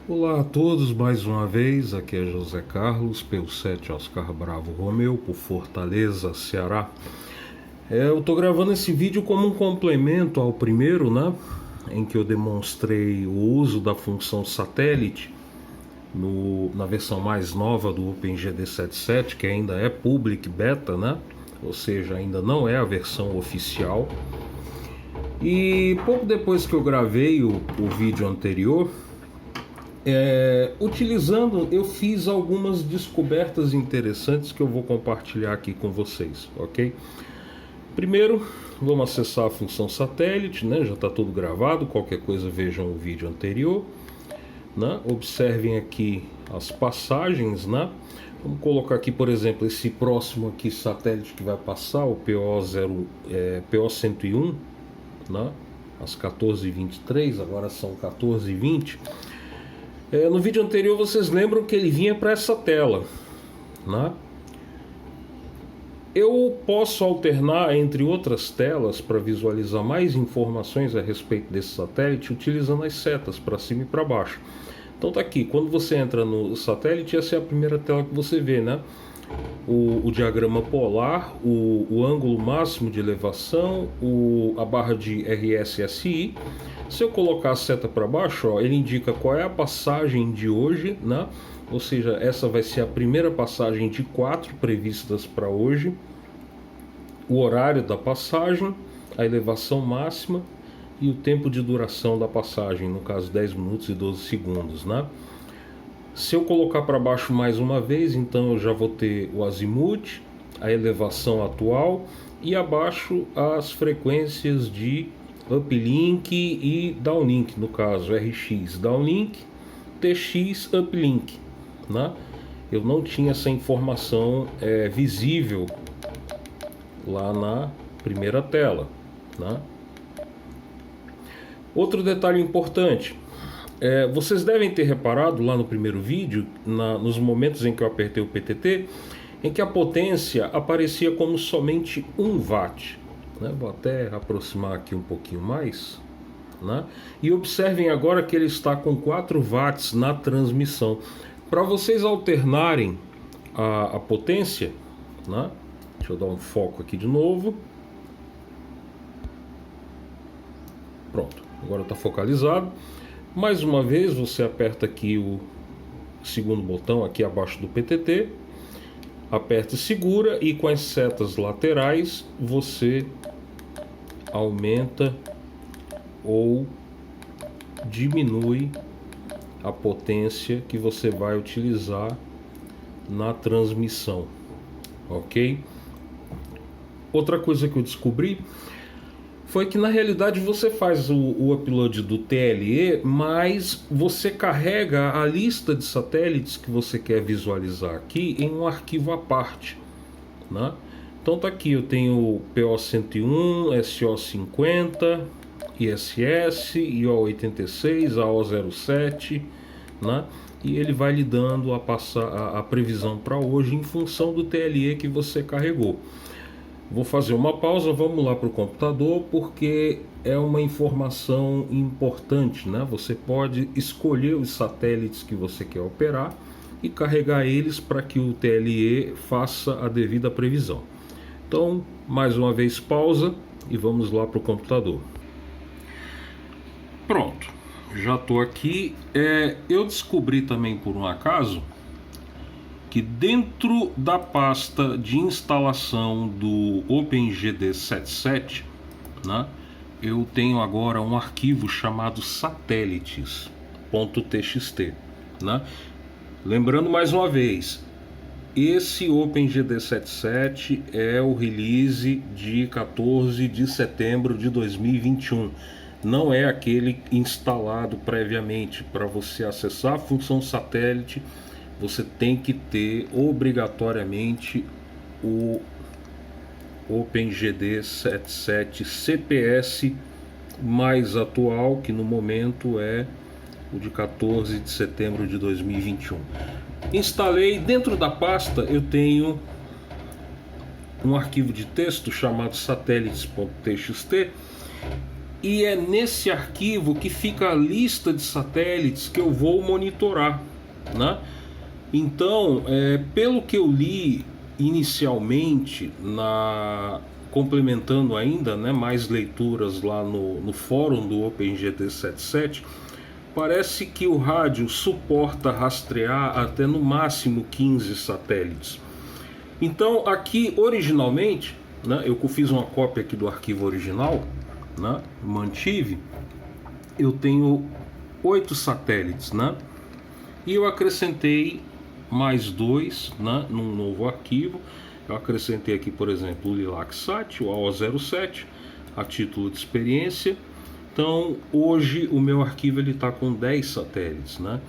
Olá a todos, mais uma vez, aqui é José Carlos, P7 Oscar Bravo Romeu, por Fortaleza, Ceará. Eu estou gravando esse vídeo como um complemento ao primeiro, né? Em que eu demonstrei o uso da função satélite na versão mais nova do OpenGD 7.7, que ainda é Public Beta, né? Ou seja, ainda não é a versão oficial. E pouco depois que eu gravei o vídeo anterior, utilizando, eu fiz algumas descobertas interessantes que eu vou compartilhar aqui com vocês, ok? Primeiro, vamos acessar a função satélite, né? Já está tudo gravado, qualquer coisa vejam o vídeo anterior, né? Observem aqui as passagens, né? Vamos colocar aqui, por exemplo, esse próximo aqui satélite que vai passar, o PO101, né? Às 14h23, agora são 14h20. No vídeo anterior vocês lembram que ele vinha para essa tela, né? Eu posso alternar entre outras telas para visualizar mais informações a respeito desse satélite utilizando as setas para cima e para baixo. Então tá aqui, quando você entra no satélite, essa é a primeira tela que você vê, né? O diagrama polar, o ângulo máximo de elevação, a barra de RSSI. Se eu colocar a seta para baixo, ó, ele indica qual é a passagem de hoje, né? Ou seja, essa vai ser a primeira passagem de 4 previstas para hoje. O horário da passagem, a elevação máxima e o tempo de duração da passagem, no caso 10 minutos e 12 segundos, né? Se eu colocar para baixo mais uma vez, então eu já vou ter o azimuth, a elevação atual e abaixo as frequências de uplink e downlink, no caso RX downlink, TX uplink, né? Eu não tinha essa informação visível lá na primeira tela, né? Outro detalhe importante, vocês devem ter reparado lá no primeiro vídeo, nos momentos em que eu apertei o PTT, em que a potência aparecia como somente 1 watt. Né? Vou até aproximar aqui um pouquinho mais, né? E observem agora que ele está com 4 watts na transmissão. Para vocês alternarem a potência, né? Deixa eu dar um foco aqui de novo. Pronto, agora está focalizado. Mais uma vez você aperta aqui o segundo botão aqui abaixo do PTT, aperta e segura, e com as setas laterais você aumenta ou diminui a potência que você vai utilizar na transmissão, ok? Outra coisa que eu descobri foi que na realidade você faz o upload do TLE, mas você carrega a lista de satélites que você quer visualizar aqui em um arquivo à parte, né? Então tá aqui, eu tenho o PO101, SO50, ISS, IO86, AO07, né? E ele vai lhe dando a previsão para hoje em função do TLE que você carregou. Vou fazer uma pausa, vamos lá para o computador, porque é uma informação importante, né? Você pode escolher os satélites que você quer operar e carregar eles para que o TLE faça a devida previsão. Então, mais uma vez, pausa e vamos lá para o computador. Pronto, já estou aqui. Eu descobri também por um acaso que dentro da pasta de instalação do OpenGD 7.7, né, eu tenho agora um arquivo chamado satélites.txt, né? Lembrando mais uma vez, esse OpenGD 7.7 é o release de 14 de setembro de 2021. Não é aquele instalado previamente. Para você acessar a função satélite, você tem que ter obrigatoriamente o OpenGD 7.7 CPS mais atual, que no momento é o de 14 de setembro de 2021. Instalei. Dentro da pasta eu tenho um arquivo de texto chamado satélites.txt e é nesse arquivo que fica a lista de satélites que eu vou monitorar, né? Então, pelo que eu li inicialmente, complementando ainda, né, mais leituras lá no fórum do OpenGD77, parece que o rádio suporta rastrear até no máximo 15 satélites. Então, aqui originalmente, né, eu fiz uma cópia aqui do arquivo original, né, mantive, eu tenho 8 satélites, né, e eu acrescentei mais 2, né, num novo arquivo. Eu acrescentei aqui, por exemplo, o LilacsSat, o AO07, a título de experiência. Então, hoje o meu arquivo está com 10 satélites, né?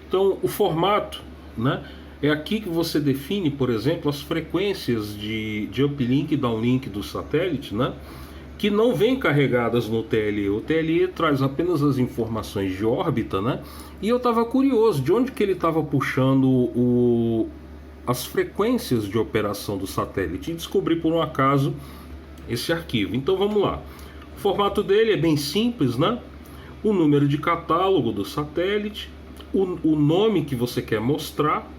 Então, o formato, né, é aqui que você define, por exemplo, as frequências de uplink e downlink do satélite, né, que não vêm carregadas no TLE. O TLE traz apenas as informações de órbita, né? E eu estava curioso de onde que ele estava puxando as frequências de operação do satélite, e descobri por um acaso esse arquivo. Então vamos lá. O formato dele é bem simples, né? O número de catálogo do satélite, o nome que você quer mostrar,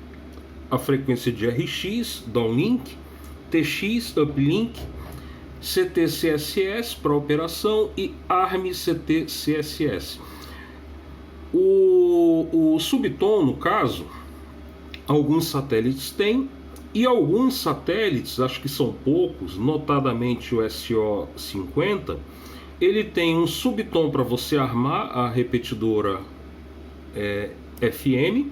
a frequência de RX, downlink, TX, uplink, CT-CSS para operação e ARM-CT-CSS. O subtom, no caso, alguns satélites têm, e alguns satélites, acho que são poucos, notadamente o SO50, ele tem um subtom para você armar a repetidora FM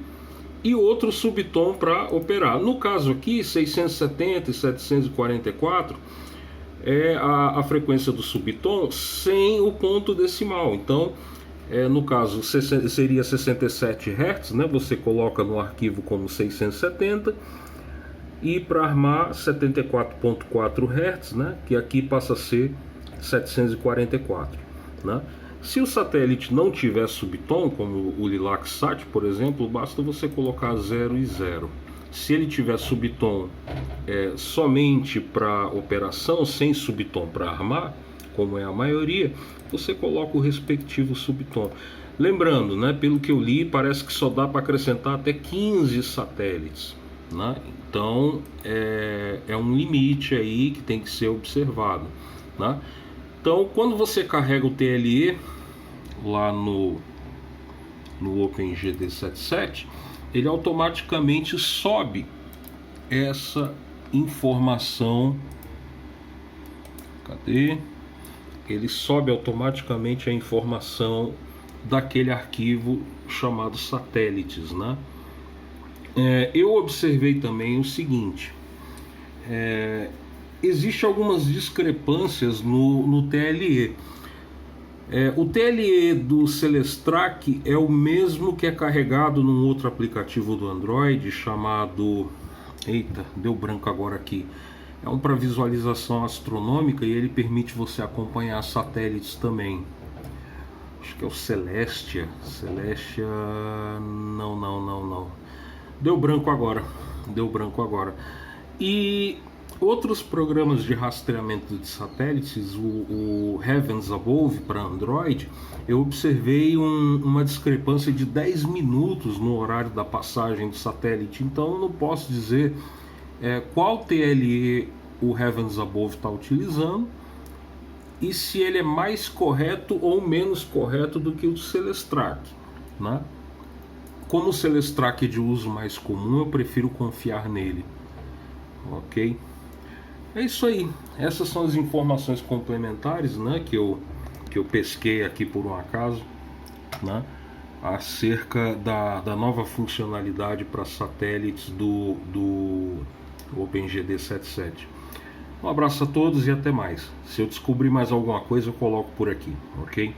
e outro subtom para operar. No caso aqui, 670 e 744 é a frequência do subtom sem o ponto decimal. Então, no caso, seria 67 Hz, né? Você coloca no arquivo como 670, e para armar 74.4 Hz, né? Que aqui passa a ser 744, né? Se o satélite não tiver subtom, como o LilacsSat, por exemplo, basta você colocar 0 e 0. Se ele tiver subtom somente para operação, sem subtom para armar, como é a maioria, você coloca o respectivo subtom. Lembrando, né, pelo que eu li, parece que só dá para acrescentar até 15 satélites, né? Então é um limite aí que tem que ser observado, né? Então, quando você carrega o TLE lá no OpenGD77, ele automaticamente sobe essa informação. Cadê? Ele sobe automaticamente a informação daquele arquivo chamado satélites, né? Eu observei também o seguinte: existe algumas discrepâncias no TLE. O TLE do Celestrak é o mesmo que é carregado num outro aplicativo do Android chamado... Eita, deu branco agora aqui. É um para visualização astronômica e ele permite você acompanhar satélites também. Acho que é o Celestia. Não. Deu branco agora. E outros programas de rastreamento de satélites, o Heavens Above para Android, eu observei uma discrepância de 10 minutos no horário da passagem do satélite. Então eu não posso dizer qual TLE o Heavens Above está utilizando e se ele é mais correto ou menos correto do que o Celestrak, né? Como o Celestrak é de uso mais comum, eu prefiro confiar nele. Ok? É isso aí. Essas são as informações complementares, né, que eu pesquei aqui por um acaso, né, acerca da nova funcionalidade para satélites do OpenGD77. Um abraço a todos e até mais. Se eu descobrir mais alguma coisa, eu coloco por aqui, ok?